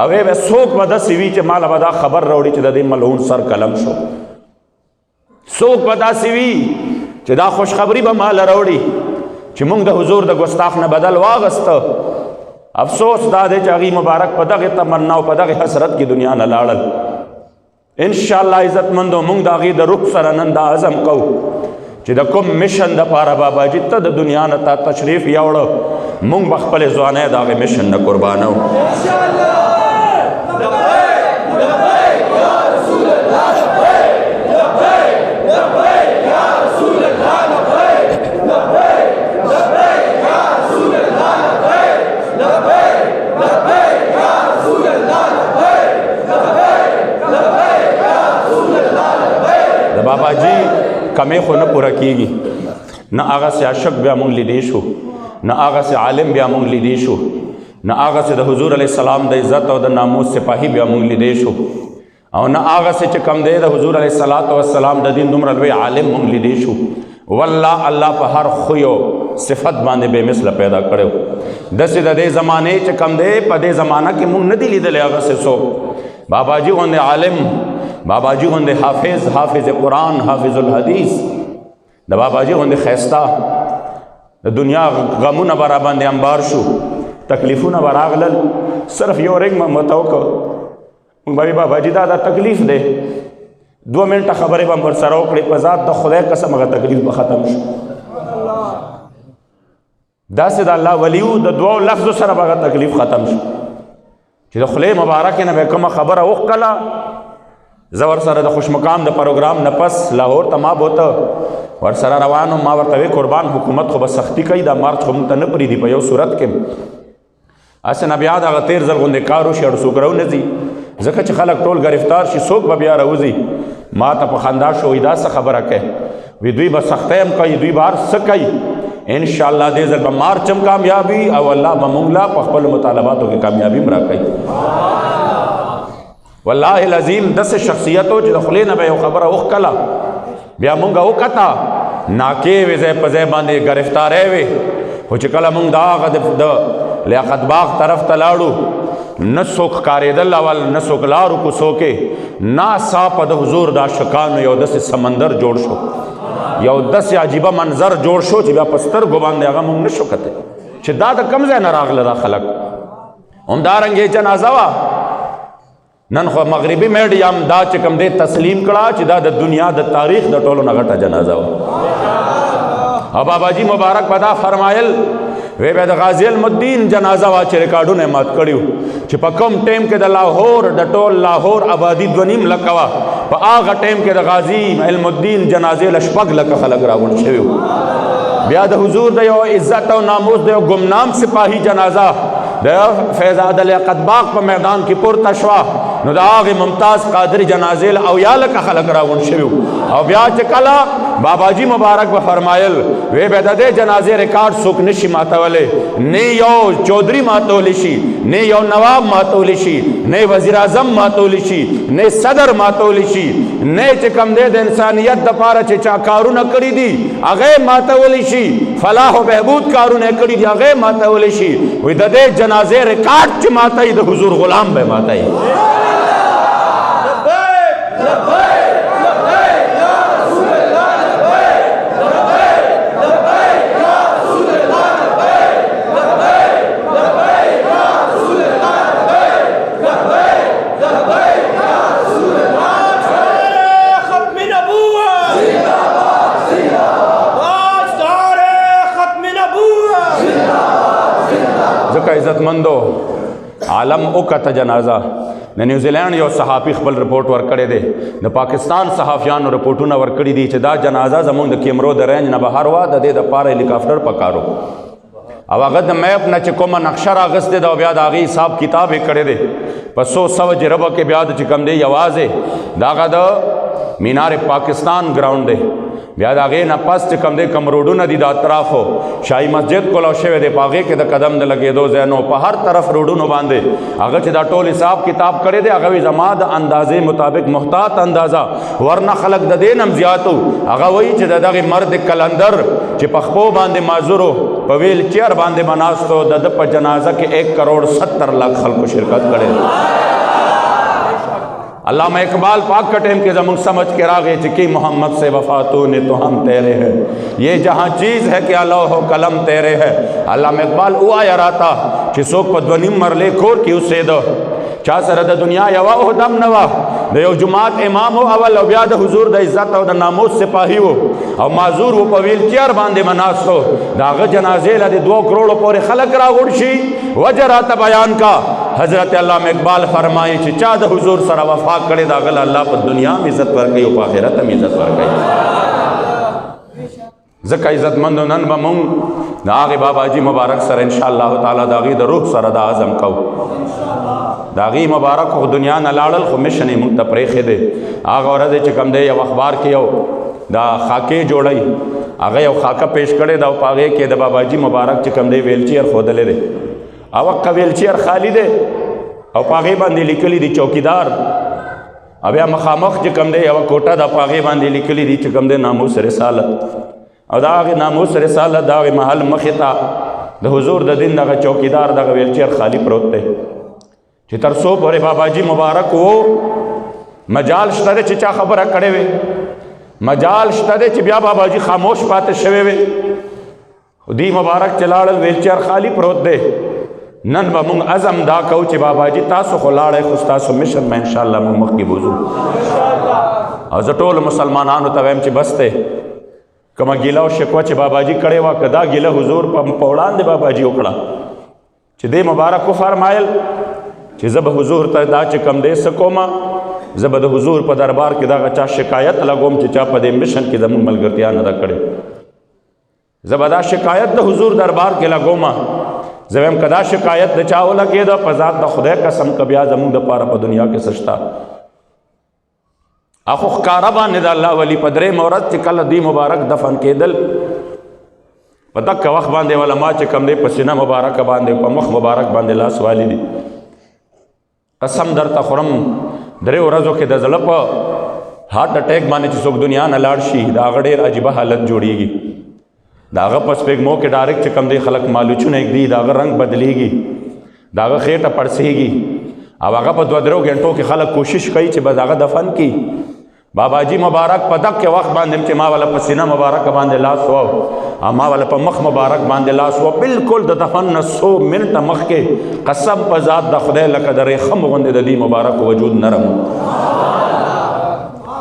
او به څوک به داسې وي چې ماله به دا خبر راوړي چې د دې ملعون سر قلم شو څوک به داسې وي چې دا خوشخبري به ماله راوړي چې مونږ د حضور د ګستاخ نه بدل واغسته افسوس دا دی چې هغې مبارک په دغې تمنا او په دغې حسرت کې دنیا نه لاړل انشاءالله عزتمندو مونږ د هغې د روح سره نن دا عزم کوو چې د کوم مشن دپاره باباجي ته د دنیا نه تا تشریف یوړه مونږ به خپلې ځوانۍ د هغې مشن نه قربانو باباجي کمې خو نه پوره کېږي نه هغسې عاشق بیا مونږ لیدی شو نه هغسې عالم بیا مونږ لیدی شو نه هغسې د حضور علیه السلام د عزت او د ناموس سپاهي بیا مونږ لیدی شو او نه هغسې چې کم دی د حضور علیه السلام د دین دومره لوی عالم مونږ لیدی شو والله الله په هر خویو صفت باندې بې مثله پیدا کړی داسې د دې زمانې چې کم دی په دې زمانه کې مونږ نه دي لیدلی هغسې څوک باباجي غوندې عالم باباجي غوندې حافظ قرآن حافظ الحدیث د باباجي غوندې ښایسته د دنیا غمونه به را باندې انبار شو تکلیفونه به راغلل صرف یو رنګ مته وکړه موږ به باباجي دا تکلیف دی 2 منټه خبرې به ورسره وکړې په ذات د خدای قسم هغه تکلیف به ختم شو داسې د الله ولیو د 2 لفظو سره به هغه تکلیف ختم شو چې د خولې مبارکې نه به کومه خبره وکړله زه ورسره د خوشمقام د پروګرام نه پس لاهور ته ما بوته ورسره روان ما ورته وی قربان حکومت خو به سختی کوي دا مارچ خو موږ ته نه پرېږدي په یو صورت کې هسې نه بیا دغه 13 ځل غوندې کار وشي اړ څوک راونځي ځکه چې خلک ټول گرفتار شي څوک به بیا راوځي ما ته په خندا شو وی دا څه خبره کوي وی دوی به سختۍ هم کوي دوی به هر څه کوي انشاءالله دې ځل به مارچ هم کامیابي او الله به موږ لا په خپلو مطالباتو کې کامیابي هم راکوي والله العظیم داسې شخصیتو چې د خولې نه به یو خبره وښکله بیا مونږ وکته ناکې وې ځای په ځای باندې گرفتارۍ وې خو چې کله مونږ د هغه د لیاقت باغ طرف ته لاړو نه څوک ښکارېدل اول نه څوک لارو کوڅو کې ناڅاپه د حضور د عاشقانو یو داسې سمندر جوړ شو، یو داسې عجیبه منظر جوړ شو چې بیا په سترګو باندې هغه موږ نه شو کتی چې دا د کوم ځای نه راغله دا خلک. همدارنګې جنازه وه، نن خو مغربي میډیا هم دا چې کوم دی تسلیم کړه چې دا د دنیا د تاریخ د ټولو نه غټه جنازه وه. او باباجي مبارک به دا فرمایل وی به د غازی المدین جنازه وا چې ریکارډونه مات کړیو چې په کوم ټیم کې د لاهور د ټول لاهور آبادی 2.5 لکه وه، په هغه ټیم کې د غازی المدین جنازې له 6 لکه خلک راغونډ شوي وو. بیا د حضور د یو عزت او ناموس د یو ګمنام سپاهي جنازه د فیض لیاقت باغ په میدان کې پورته شوه، نو د هغې ممتاز قادری جنازې له 80 لکه خلک راغونډ شوي وو. او بیا چې کله باباجی مبارک به فرمایل وی به د دې جنازې ریکارډ څوک نشي ماتولی، نه یو چودھری ماتولی شي، نه یو نواب ماتولی شي، نه وزیر اعظم ماتولی شي، نه صدر ماتولی شي، نه چې کوم دی د انسانیت دپاره چې چا کارونه کړي دي هغه ماتولی شي، فلاح و بهبود کارونه کړي دي هغه ماتولی شي. وی د دې جنازې ریکارډ چې ماتوي د حضور غلام به ماتوي. عزتمندو عالم اوکته جنازه د نیوزیلینډ یو صحافي خپل رپورټ ورکړی دی، د پاکستان صحافیانو رپورټونه ورکړي دي چې دا جنازه زموږ د کیمرو د رینج نه بهر وه، د دې دپاره هلیکاپټر پکارو او هغه د میپ نه چې کومه نقشه راغستې ده او بیا د هغې حساب کتاب یې کړی دی په 100 جربه کې بیا د چې کوم دی یوازې د هغه د مینار پاکستان ګراؤنډ دی، بیا د هغې نه پس چې کوم دی کوم روډونه دي د اطرافو شاهي مسجد کولو شوی دی، په هغې کې د قدم د لګېدو ځای نو په هر طرف روډونو باندې هغه چې دا ټول حساب کتاب کړی دی هغه وایي زما د اندازې مطابق محتاط اندازه، ورنه خلک د دې نه هم زیاتو. هغه وایي چې د دغې مرد کلندر چې په خپو باندې معذورو په ویل چیر باندې به ناستو د ده په جنازه کې 1.70 کروڑ خلکو شرکت کړی. علامہ اقبال پاک کا ٹیم کے زمان سمجھ کے راغے چکی محمد سے وفاتوں نے تو ہم تیرے ہیں، یہ جہاں چیز ہے کہ لوح و قلم تیرے ہے. علامہ اقبال او آیا راتا چی سوک پا 2.5 مرلے کور کی اسے دو چا سر د دنیا یوا او دم نوا د یو جماعت امام او اول او بیا د حضور د عزت او د ناموس سپاهی وو او معذور و په ویل چیر باندې مناستو داغه جنازې له 2 کروڑ پورې خلک راغونډ شي. وجه راته بیان کا حضرت علامہ اقبال فرمایي چې چا د حضور سره وفا کړي دا غل الله په دنیا هم عزت ورکړي او په آخرت هم عزت ورکړي. ځکه عزتمندو نن به مونږ د هغې باباجي مبارک سره انشاءالله تعالی د هغې د روح سره د عزم کوو. د هغې مبارک خو دنیا نه لاړل خو مشن یې مونږ ته پرېښی دی. هغه ورځ چې کوم دی یو اخبار کې یو دا خاکې جوړی هغه یو خاکه پیش کړی دا او په هغې کې د باباجي مبارک چې کوم دی ویلچیر ښودلی دی او که ویلچیر خالی دی او په هغې باندې لیکلی دی چوکیدار او بیا مخامخ چې کوم دی یوه کوټه ده په هغې باندې لیکلی دی چې کوم دی ناموس رسالت او دا هغې ناموس رسالت د هغې محل مخې ته د حضور د دین دغه چوکیدار دغه ویلچیر خالی پروت دی چې تر څو پورې باباجي مبارک و مجال شته دی چې چا خبره کړې وي مجال شته دی چې بیا باباجي خاموش پاتې شوی وي خو دی مبارک چې لاړل ویلچیر خالی پروت دی. نن به مونږ عزم دا کوو چې باباجي تاسو خو لاړئ خو ستاسو مشن به انشاءالله مونږ مخکې بوځو او زه ټولو مسلمانانو ته وایم چې بس دی کومه ګیله او شکوه چې باباجي کړې وه که دا ګیله حضور په وړاندې باباجي وکړه چې دی مبارک وفرمایل چې زه به حضور ته دا چې کم دی څه کومه زه به د حضور په دربار کې دغه چا شکایت لګوم چې چا په دې مشن کې زموږ ملګرتیا نه ده کړې زه به دا شکایت د حضور دربار کې لګوم زه وایم که دا شکایت د چا ولګېده په ذات د خدای قسم که بیا زموږ دپاره په دنیا کې څه شته اخو ښکاره باندې د الله ولی په درېیمه ورځ چې کله دوی مبارک دفن کېدل په دقه وخت باندې علما چې کوم دی په سینه مبارکه باندې په مخ مبارک باندې لاس والی دي قسم درته خورم 3 ورځو کې د زړه په هارټ اټیک باندې چې څوک دنیا نه لاړ شي د هغه ډېر عجیبه حالت جوړیږي د هغه په سپېږمو کې ډایرکټ چې کوم دی خلک مالوچونه ږدي د هغه رنګ بدلیږي د هغه خېټه پړسېږي او هغه په 2-3 غنټو کې خلک کوشش کوي چې بس هغه دفن کړي. باباجی مبارک په دغه وخت باندې چې ما ولا په سینه مبارک باندې لاس وو او ما ولا په مخ مبارک باندې لاس وو، بالکل د دفن نه 100 منټه مخکې قسم په ذات د خدای لکه د ریخم غوندې د دې مبارک وجود نرم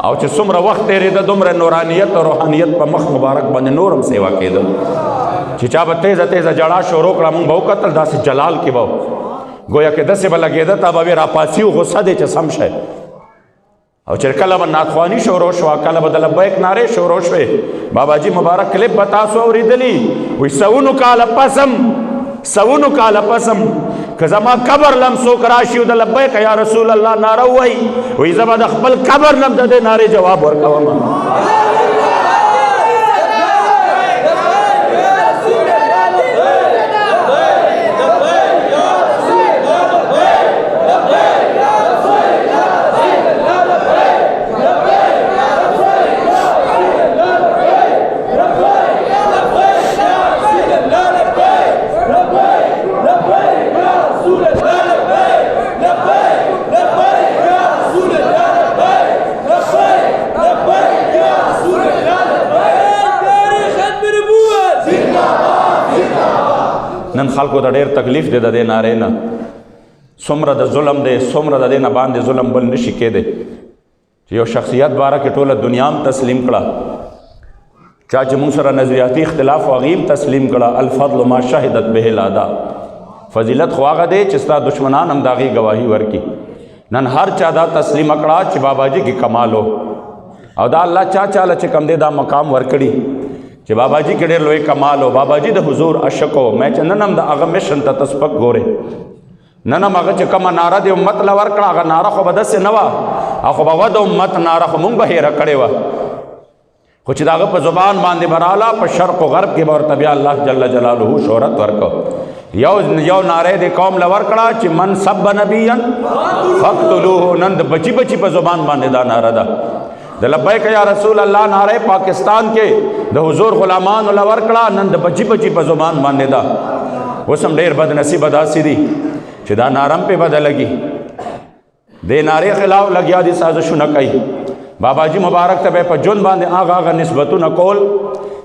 او چې څومره وخت تېرېده دومره نورانیت او روحانیت په مخ مبارک باندې نورم سیوا کېده چې چا به تیزه تیزه جړا شروع کړه موږ به وکتل داسې جلال کې به گویا کې داسې به لګېده تا به وې راپاڅي او غصه دی چې سم شی او چې کله به ناتخواني شروع شوه کله به د لبیک نارې شروع شوې. باباجي مبارک کلیپ به تاسو اورېدلي وایي سونو کاله پسم که زما قبر لم څوک راشي او د لبیک یا رسول الله ناره ووایي وایي زه به د خپل قبر لم د دې نارې جواب ورکوم. نن خلکو ته ډېر تکلیف دی د دې نارې نه، څومره د ظلم دی، څومره د دې نه باندې ظلم بل نشي کېدی چې یو شخصیت باره کې ټوله دنیا هم تسلیم کړه. چا چې موږ سره نظریاتي اختلاف و هغې هم تسلیم کړه. الفضل ما شهدت به الاعداء، فضیلت خو هغه دی چې ستا دشمنان هم د هغې ګواهي ورکړي. نن هر چا دا تسلیمه کړه چې باباجي کې کمال و او دا الله چا چاله چې کم دی دا مقام ورکړي چې باباجي کې ډېر لوی کمال و. باباجي د حضور عاشق و. مې چې نن هم د هغه مشن ته تسپک ګورې، نن هم هغه چې کومه ناره د امت له ورکړه هغه ناره خو به داسې نه وه، خو به وه د امت ناره خو مونږ به هېره کړې وه، خو چې د هغه په زبان باندې به راله په شرق و غرب کې به ورته بیا الله جل جلاله شهرت ورکړ. یو ناره د قوم له ورکړه چې من سب نبیا فقتلوه. نن د بچی بچی په زبان باندې دا ناره ده. د لبیک یا رسول الله ناره پاکستان کې د حضور غلامانو له ورکړه، نن د بچی بچی په زبان باندې ده. اوس هم ډېر بدنصیبه داسې دي چې دا نارم پې بده لګي، دې نارې خلاف لګیا دي سازشونه کوي. باباجي مبارک ته به په جون باندې هغه نسبتونه کول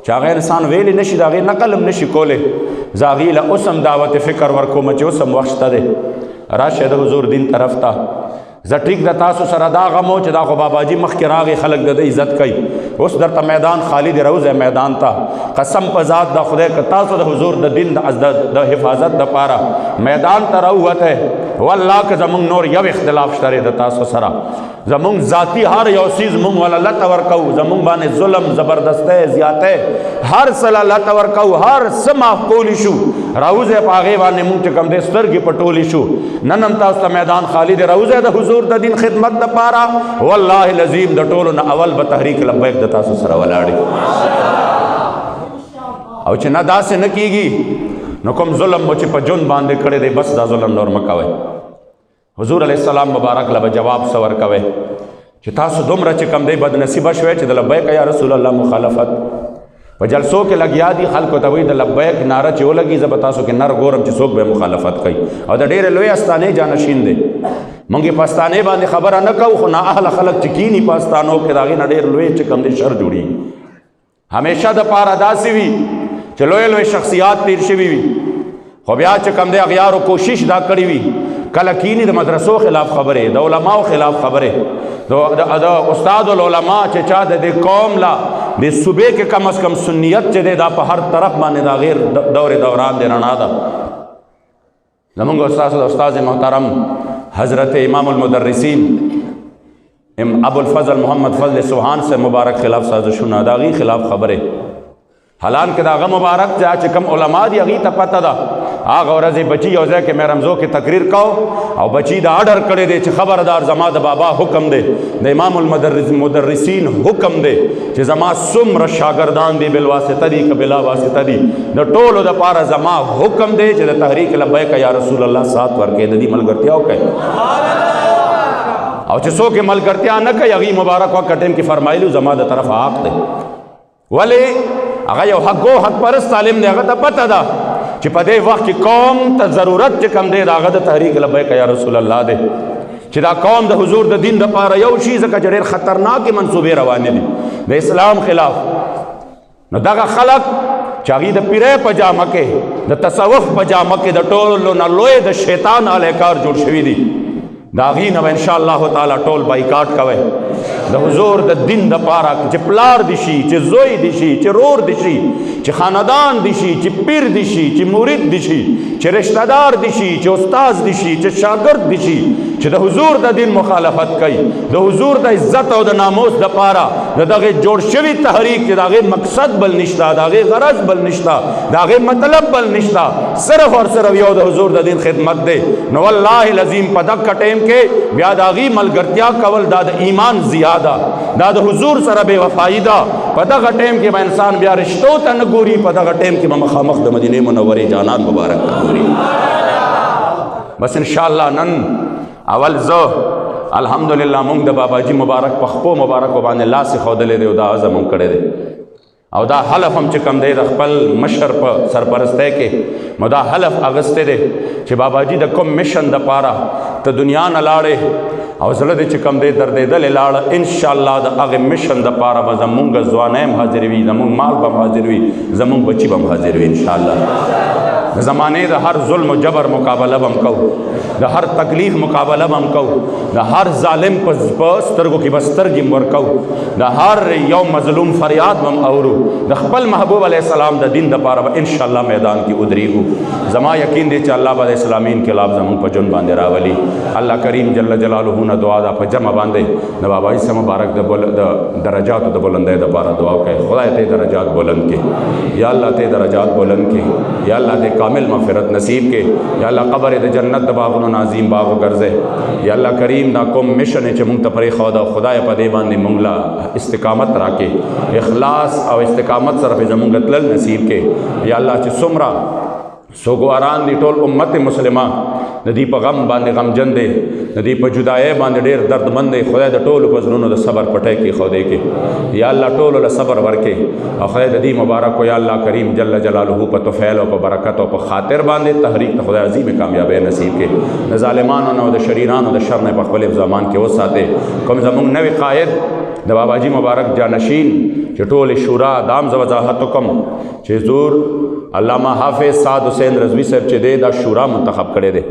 چې هغه انسان ویلی نشي، د هغې نقل هم نشي کولی. زه هغې له اوس هم دعوت فکر ورکوم چې اوس هم وخت شته دی راشه د حضور دین طرف ته. زه ټیک د تاسو سره دا غم و چې دا خو باباجي مخکې راغی خلک د ده عزت کوي، اوس درته میدان خالی دی، روزه میدان ته. قسم په ذات د خدای که تاسو د حضور د دین د حفاظت دپاره میدان ته راووتی، والله که زمونږ نور یو اختلاف شته د تاسو سره، زمونږ ذاتی هر یو څیز مونږ وله لته ورکوو، زمونږ باندې ظلم زبردستی زیاتی هر څه له لته ورکوو، هر څه معاف کولی شو، راوځئ په هغې باندې مونږ چې کوم دی سترګې پټولی شو. نن هم تاسو ته میدان خالی دی، راوځئ د حضور د دین خدمت دپاره. والله العظیم د ټولو نه اول به تحریک لبیک د تاسو سره ولاړې. او چې نه داسې نه کېږي نو کوم ظلم مو چې په جون باندې کړی دی بس دا ظلم نور مه کوئ. حضور علیہ السلام مبارک له به جواب څه ورکوئ چې تاسو دومره چې کم دی بدنصیبه شوی چې د لبیک یا رسول الله مخالفت په جلسو کې لګیا دي. خلکو ته وایي د لبیک ناره چې ولګي زه به تاسو کې نر ګورم چې څوک به مخالفت کوي. او د ډېرې لوی استانې جانشین دی، مونږ یې په استانې باندې خبره نه کوو، خو نااهله خلک چې کیني په استانو کې د هغې نه ډېر لوی چې کوم دی شر جوړېږي. همیشه دپاره داسې وي چې لوی لوی شخصیات تیر شوي وي، خو بیا چې کوم دی اغیارو کوشش دا کړې وي کله کینی د مدرسو خلاف خبرې، د علماو خلاف خبرې، د استاد العلماء چې چا د دې قوم لا د صوبې کې کم از کم سنیت چې دی دا په هر طرف باندې دا غیر دوران دی رڼا ده. زمونږ استاد محترم حضرت امام المدرسین ابوالفضل محمد فضل سبحان سے مبارک خلاف سازشونه د هغې خلاف خبرې، حالانکه د هغه مبارک چې کوم علما دي هغې ته پته ده. هغه ورځې بچي یو ځای کې مې رمزو کې تقریر کو او بچي دا اډر کړی دی چې خبردار زما د بابا حکم دی، د امام المدرسین حکم دی چې زما څومره شاګردان دي بالواسطه دي که بلا واسطه دي، د ټولو دپاره زما حکم دی چې د تحریک لبیک یا رسول الله سات ورکړي، د دې ملګرتیا وکړي. او چې څوک یې ملګرتیا نه کوي هغې مبارک وخت ټیم کې فرمایلو زما د طرفه حق دی. ولې هغه یو حق پرست عالم دی، هغه ته پته ده چې په دې وخت کې قوم ته ضرورت چې کم دی د هغه د تحریک لبیک یا رسول الله دی چې دا قوم د حضور د دین دپاره یو شي ځکه چې ډېر خطرناکې منصوبې روانې دي د اسلام خلاف. نو دغه خلک چې هغوی د پیرۍ په جامه کې د تصوف په جامه کې د ټولو نه لوی د شیطان اهلکار جوړ شوي دي، د هغوی نه به انشاءالله تعالی ټول بایکاټ کوئ د حضور د دین دپاره، چې پلار دي شي، چې زوی دي شي، چې رور دي شي، چې خاندان دي شي، چې پیر دي شي، چې مرید دي شي، چې رشتہ دار دي شي، چې استاد دي شي، چې شاګرد دي شي، چې د حضور د دین مخالفت کوي، د حضور د عزت او د ناموس دپاره د دغه جوړ شوي تحریک چې د هغې مقصد بل نشته، د هغې غرض بل نشته، د هغې مطلب بل نشته، صرف اور صرف یو د حضور د دین خدمت دی. نو والله العظیم په دغه ټیم کې بیا د هغې ملګرتیا کول دا د ایمان زیاده، دا د حضور سره بې وفایي ده. په دغه ټیم کې به انسان بیا رشتو ته نه ګوري، په دغه ټیم کې به مخامخ د مدینې منورې جانان مبارک ته ګوري. بس انشاءالله نن اول زه الحمدلله مونږ د باباجي مبارک په خپو مبارکو باندې لاس ښودلی دی او دا عزم هم کړی دی او دا حلف هم چې کوم دی د خپل مشر په سرپرستی کې مو دا حلف اغستی دی چې باباجي د کوم مشن دپاره ته دنیا نه لاړې او زړه دې چې کوم دی دردېدلې لاړه، انشاءالله د هغې مشن دپاره به زمونږ ځوانۍ هم حاضر وي، زمونږ مال به هم حاضر وي، زمونږ بچي به هم حاضر وي انشاءالله. د زمانې د هر ظلم و جبر مقابله به هم کوو، د هر تکلیف مقابله به هم کوو، د هر ظالم په سترګو کې به سترګې هم ورکوو، د هر یو مظلوم فریاد به هم اورو، د خپل محبوب علیه السلام د دین دپاره به انشاءالله میدان کې ودرېږو. زما یقین دی چې الله به د اسلامي انقلاب زمونږ په ژوند باندې راولي. الله کریم جل جلاله نه دعا ده په جمع باندې د باباجي صاحب مبارک د درجاتو د بلندۍ دپاره دعا کوي. خدای ته درجات بلند کې، یا الله ته درجات بلند کې، یا الله ته کامل مغفرت نصیب کې، یا الله قبر د جنت د باغونو نازیم باغ وګرځي. یا الله کریم دا کوم مشن چې مونږ ته پرېښوده خدای په دې باندې مونږ له استقامت راکې، اخلاص او استقامت سره پې زمونږ تلل نصیب کې. یا الله چې څومره سوګواران دي ټول امت مسلمه د دې په غم باندې غمجن دی، د دې په جدایۍ باندې ډېر دردمند دی، خدای د ټولو په زړونو د صبر پټۍ کېښودی کې. یا الله ټولو له صبر ورکې او خدای د دې مبارک و یا الله کریم جل جلاله په طفیل او په برکت او په خاطر باندې تحریک ته خدای عظیم کامیابی نصیب کې. د ظالمانو نه او د شریرانو د شر نه په خپل زمان کې وساتې. کوم زمونږ نوی قائد د باباجي مبارک جانشین چې ټول شورا دام ز وضاحت وکم چې زور علامہ حافظ صاحب حسین رضوی صاحب چې دی دا شورا منتخب کړی دی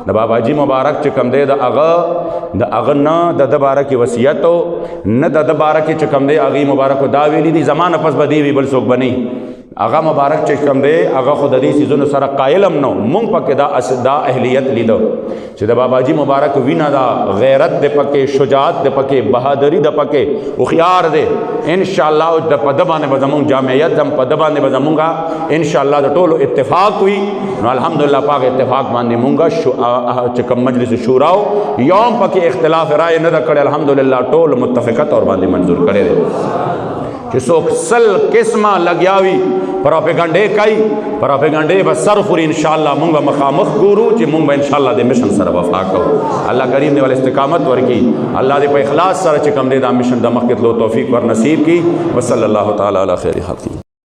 د باباجي مبارک چې کم دی د هغه نه د ده باره کې وصیت او نه د ده باره کې چې کم دی هغې مبارکو دا ویلي دي زمانه پس به دی وي بل څوک به نه هغه مبارک چې کم دی هغه خو د دې څیزونو سره قایل هم نه مونږ پکې دا اهلیت لیدو چې د باباجي مبارک وینه دا غیرت د پکې شجاعت د پکې بهادری د پکې هوښیار دی انشاءالله د په ده باندې به زمونږ جامعیت هم په ده باندې به زمونږ انشاءالله د ټولو اتفاق وي نو الحمدلله په هغه اتفاق باندې مونږ چې کوم مجلس شوراو یو هم پکې اختلاف رای نه ده کړی الحمدلله ټول متفقت اور باندې منظور کړی دی چې څوک سل قسمه لګیاوي پراپیګنډې کوي پراپیګنډې به سر خوري انشاءالله مونږ به مخامخ ګورو چې مونږ به انشاءالله د مشن سره وفا کوو الله کریم دې ول استقامت ورکړي الله دې په اخلاص سره چې کوم دې دا مشن د مخکې تلو توفیق ور نصیب کړي وصلی الله تعالی علی خیر خلقه